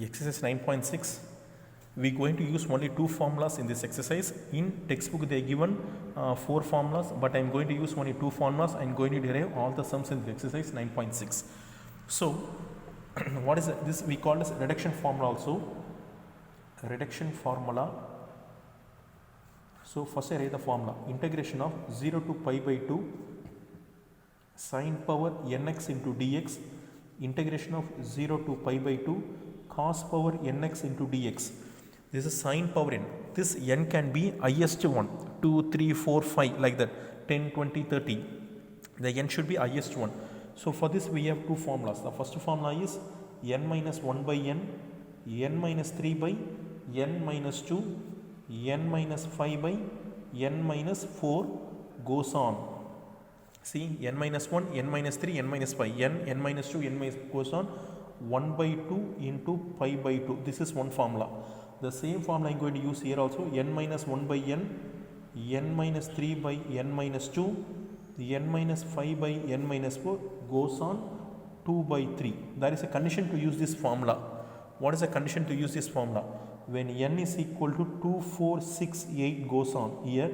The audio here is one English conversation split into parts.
Exercise 9.6, we are going to use only two formulas in this exercise. In textbook they are given four formulas, but I am going to use only two formulas. I am going to derive all the sums in the exercise 9.6. So what is this? We call this reduction formula also. Reduction formula. So first I write the formula. Integration of 0 to pi by 2 sin power nx into dx, integration of 0 to pi by 2 cos power nx into dx. This is sine power n. This n can be highest one, 2, 3, 4, 5 like that, 10, 20, 30. The n should be highest one. So for this we have two formulas. The first formula is n minus 1 by n minus 3 by n minus 2, n minus 5 by n minus 4 goes on. See, n minus 1, n minus 3, n minus 5, n minus 2, n minus goes on 1 by 2 into pi by 2. This is one formula. The same formula I am going to use here also. N minus 1 by n minus 3 by n minus 2, n minus 5 by n minus 4 goes on 2 by 3. There is a condition to use this formula. What is the condition to use this formula? When n is equal to 2, 4, 6, 8 goes on. Here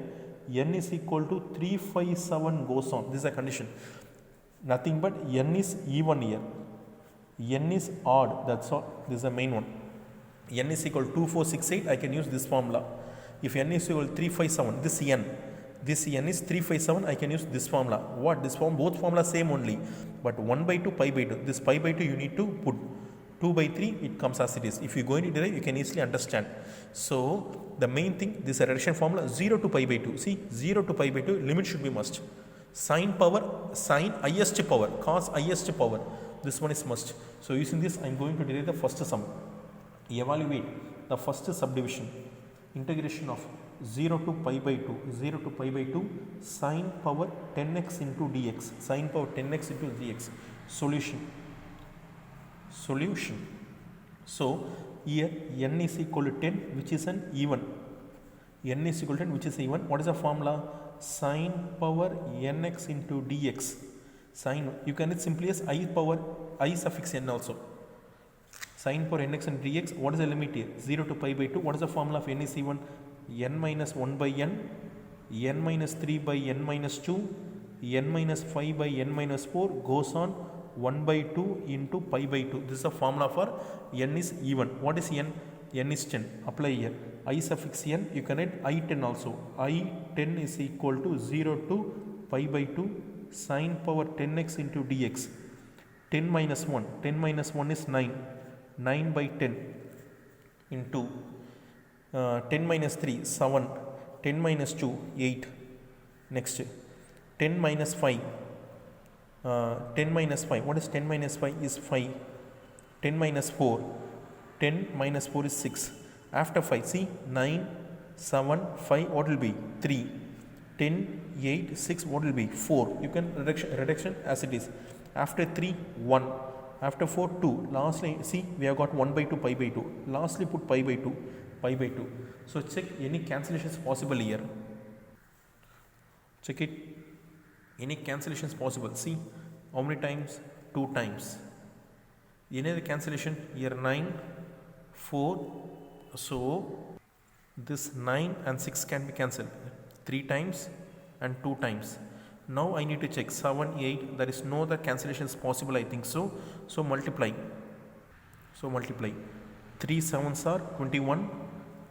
n is equal to 3, 5, 7 goes on. This is a condition. Nothing but n is even here. N is odd. That's all. This is the main one. N is equal to 2, 4, 6, 8. I can use this formula. If n is equal to 3, 5, 7, this n is 3, 5, 7. I can use this formula. What? This form, both formulas same only. But 1 by 2, pi by 2. This pi by 2 you need to put. 2 by 3 it comes as it is. If you are going to derive, you can easily understand. So the main thing, this reduction formula 0 to pi by 2. See, 0 to pi by 2 limit should be must. Sine power, sine highest power, cos highest power. This one is must. So using this I am going to derive the first sum. Evaluate the first subdivision. Integration of 0 to pi by 2, 0 to pi by 2 sine power 10x into dx, sine power 10x into dx. Solution. So here n is equal to 10, which is an even. N is equal to 10, which is even. What is the formula? Sine power nx into dx. Sine, you can simply as I suffix n also. Sine power nx and dx. What is the limit here? 0 to pi by 2. What is the formula of n is even? N minus 1 by n minus 3 by n minus 2, n minus 5 by n minus 4 goes on 1 by 2 into pi by 2. This is a formula for n is even. What is n? N is 10. Apply here. I suffix n, you can add I10 also. I10 is equal to 0 to pi by 2 sine power 10x into dx. 10 minus 1. 10 minus 1 is 9. 9 by 10 into 10 minus 3, 7. 10 minus 2, 8. Next, 10 minus 5. 10 minus 5. What is 10 minus 5? Is 5. 10 minus 4. 10 minus 4 is 6. After 5, see, 9, 7, 5, what will be? 3. 10, 8, 6, what will be? 4. You can reduction as it is. After 3, 1. After 4, 2. Lastly, see, we have got 1 by 2, pi by 2. Lastly, put pi by 2, pi by 2. So check any cancellations possible here. Check it. Any cancellations possible. See, how many times? 2 times. Any other cancellation? Here 9, 4. So this 9 and 6 can be cancelled 3 times and 2 times. Now I need to check 7, 8. There is no other cancellations possible, I think so. So multiply. 3 7s are 21.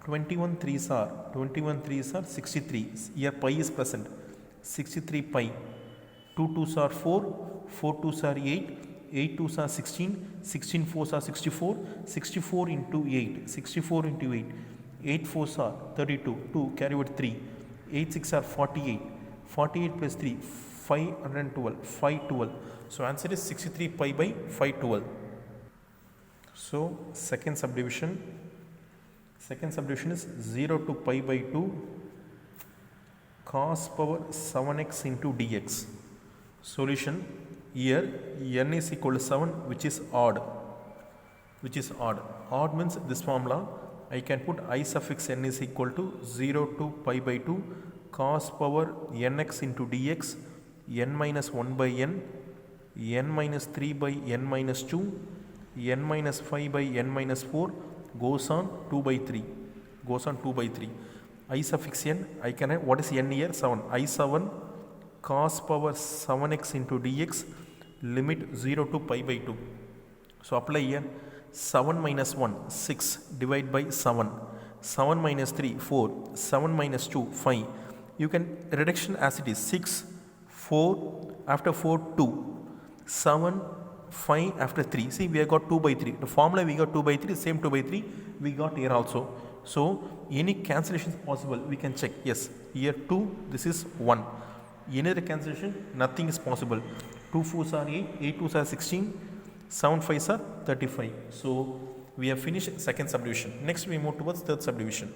21 3s are 63. Here pi is present. 63 pi. 2 2s are 4. 4 2s are 8. 8 2s are 16. 16 4s are 64. 64 into 8. 64 into 8. 8 4s are 32. 2 carry over 3. 8 6 are 48. 48 plus 3, 512. 512. So answer is 63 pi by 512. So second subdivision is 0 to pi by 2 cos power 7x into dx. Solution. Here n is equal to 7, which is odd. Odd means this formula I can put I suffix n is equal to 0 to pi by 2 cos power nx into dx, n minus 1 by n minus 3 by n minus 2, n minus 5 by n minus 4 goes on 2 by 3. Goes on 2 by 3. I suffix n, I can have, what is n here? 7. I7 cos power 7x into dx limit 0 to pi by 2. So apply here. 7 minus 1, 6 divided by 7. 7 minus 3, 4. 7 minus 2, 5. You can reduction as it is 6, 4, after 4, 2. 7, 5 after 3. See, we have got 2 by 3. The formula we got 2 by 3, same 2 by 3 we got here also. So any cancellation is possible, we can check. Yes, here 2, this is 1. Any other cancellation, nothing is possible. 2 4s are 8, 8 2s are 16, 7 5s are 35. So we have finished second subdivision. Next we move towards third subdivision.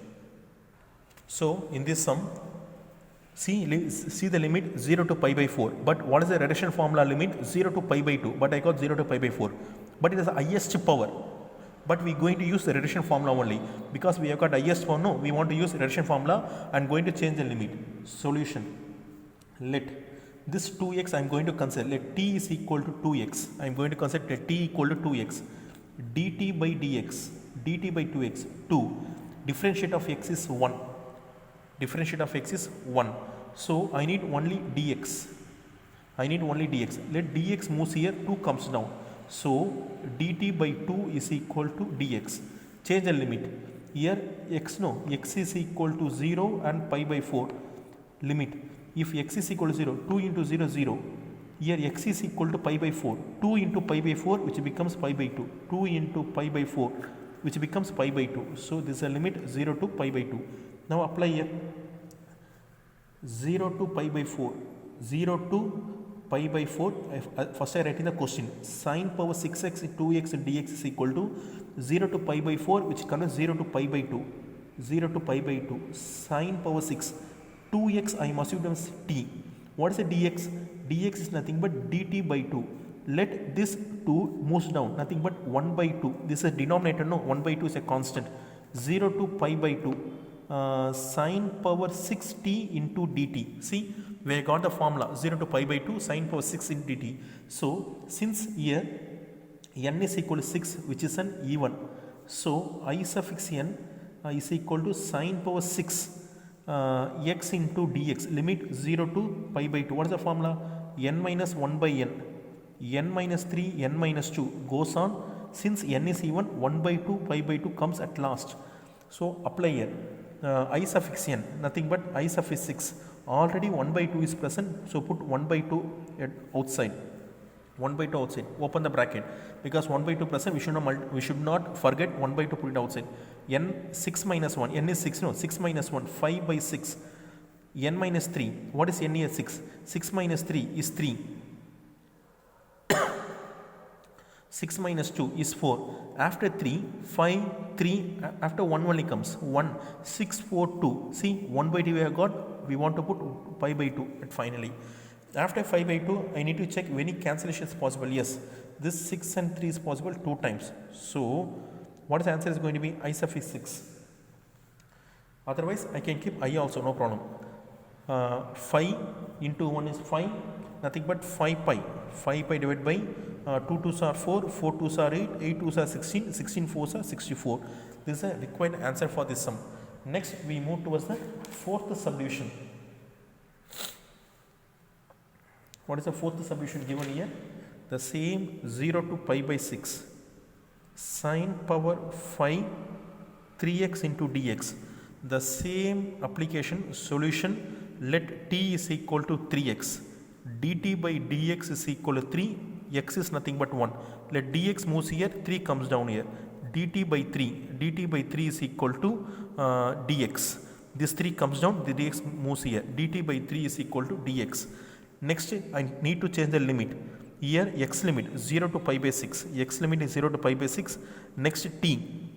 So in this sum, see the limit 0 to pi by 4. But what is the reduction formula limit? 0 to pi by 2. But I got 0 to pi by 4. But it is the highest power. But we are going to use the reduction formula only. Because we have got highest power, no, we want to use reduction formula and going to change the limit. Solution. Let this 2x I am going to consider. Let t is equal to 2x. I am going to consider t equal to 2x. dt by dx. dt by 2x. 2. Differentiate of x is 1. Differentiate of x is 1. So I need only dx. I need only dx. Let dx moves here, 2 comes down. So dt by 2 is equal to dx. Change the limit. Here x is equal to 0 and pi by 4. Limit. If x is equal to 0, 2 into 0, 0. Here x is equal to pi by 4. 2 into pi by 4 which becomes pi by 2. 2 into pi by 4 which becomes pi by 2. So this is a limit 0 to pi by 2. Now apply here. 0 to pi by 4. 0 to pi by 4. First I write in the question. Sin power 6x 2x dx is equal to 0 to pi by 4 which converts 0 to pi by 2. 0 to pi by 2. Sin power 6. 2x I am assuming as t. What is the dx? dx is nothing but dt by 2. Let this 2 moves down, nothing but 1 by 2. This is a denominator, no, 1 by 2 is a constant. 0 to pi by 2. Sin power 6t into dt. See, we got the formula 0 to pi by 2 sin power 6 into dt. So since here n is equal to 6 which is an even. So I suffix n is equal to sin power 6 x into dx limit 0 to pi by 2. What is the formula? N minus 1 by n. N minus 3, n minus 2 goes on. Since n is even, 1 by 2, pi by 2 comes at last. So apply here. I suffix n, nothing but I suffix 6. Already 1 by 2 is present, so put 1 by 2 at outside. 1 by 2 outside, open the bracket. Because 1 by 2 present, we should not forget 1 by 2 put it outside. N 6 minus 1, n is 6, no, 6 minus 1, 5 by 6. N minus 3, what is n here? 6. 6 minus 3 is 3. 6 minus 2 is 4. After 3, 5, 3, after 1 only comes. 1, 6, 4, 2. See, 1 by 2 we have got, we want to put pi by 2 at finally. After 5 by 2, I need to check any cancellation is possible. Yes, this 6 and 3 is possible 2 times. So, what is the answer is going to be I suffix 6. Otherwise, I can keep I also, no problem. 5 into 1 is 5, nothing but 5 pi. 5 pi divided by 2 2s are 4, 4 2s are 8, 8 2s are 16, 16 4s are 64. This is a required answer for this sum. Next, we move towards the fourth subdivision. What is the fourth subdivision given here? The same 0 to pi by 6. Sin power 5 3x into dx. The same application solution. Let t is equal to 3x. dt by dx is equal to 3. X is nothing but 1. Let dx moves here, 3 comes down here. dt by 3. dt by 3 is equal to dx. This 3 comes down, the dx moves here. dt by 3 is equal to dx. Next, I need to change the limit. Here, x limit 0 to pi by 6. X limit is 0 to pi by 6. Next, t.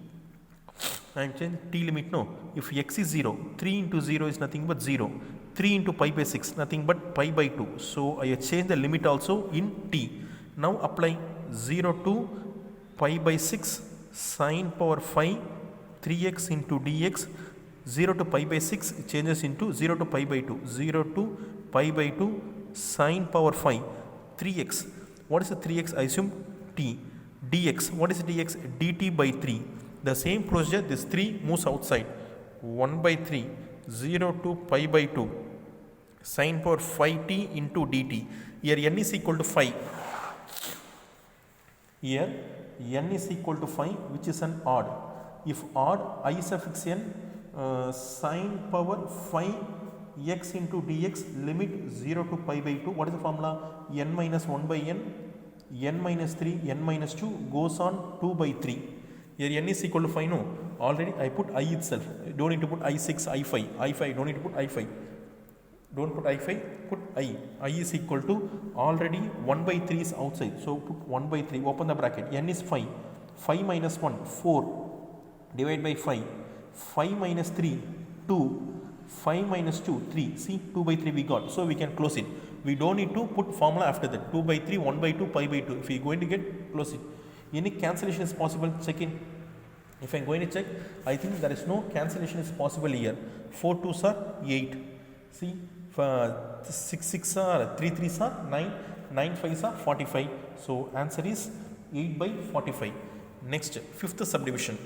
I am changing t limit, no. If x is 0, 3 into 0 is nothing but 0. 3 into pi by 6, nothing but pi by 2. So, I have changed the limit also in t. Now, apply 0 to pi by 6 sin power 5 3x into dx. 0 to pi by 6 changes into 0 to pi by 2. 0 to pi by 2 sin power 5 3x. What is the 3x? I assume t. dx. What is dx? dt by 3. The same procedure, this 3 moves outside. 1 by 3, 0 to pi by 2 sin power 5t into dt. Here n is equal to 5. Here n is equal to 5, which is an odd. If odd, I suffix n sin power 5 x into dx limit 0 to pi by 2. What is the formula? N minus 1 by n minus 3, n minus 2 goes on 2 by 3. Here n is equal to 5, no. Already I put I itself. Don't need to put I6, I5. I5, don't need to put I5. Don't put I5, put I. I is equal to, already 1 by 3 is outside. So put 1 by 3, open the bracket. N is 5. 5 minus 1, 4. Divide by 5. 5 minus 3, 2. 5 minus 2, 3. See, 2 by 3 we got. So we can close it. We don't need to put formula after that. 2 by 3, 1 by 2, pi by 2. If we are going to get, close it. Any cancellation is possible, check in. If I am going to check, I think there is no cancellation is possible here. 4 2s are 8. See, 6 6 are 3 3s are 9, 9 5s are 45. So answer is 8 by 45. Next, fifth subdivision.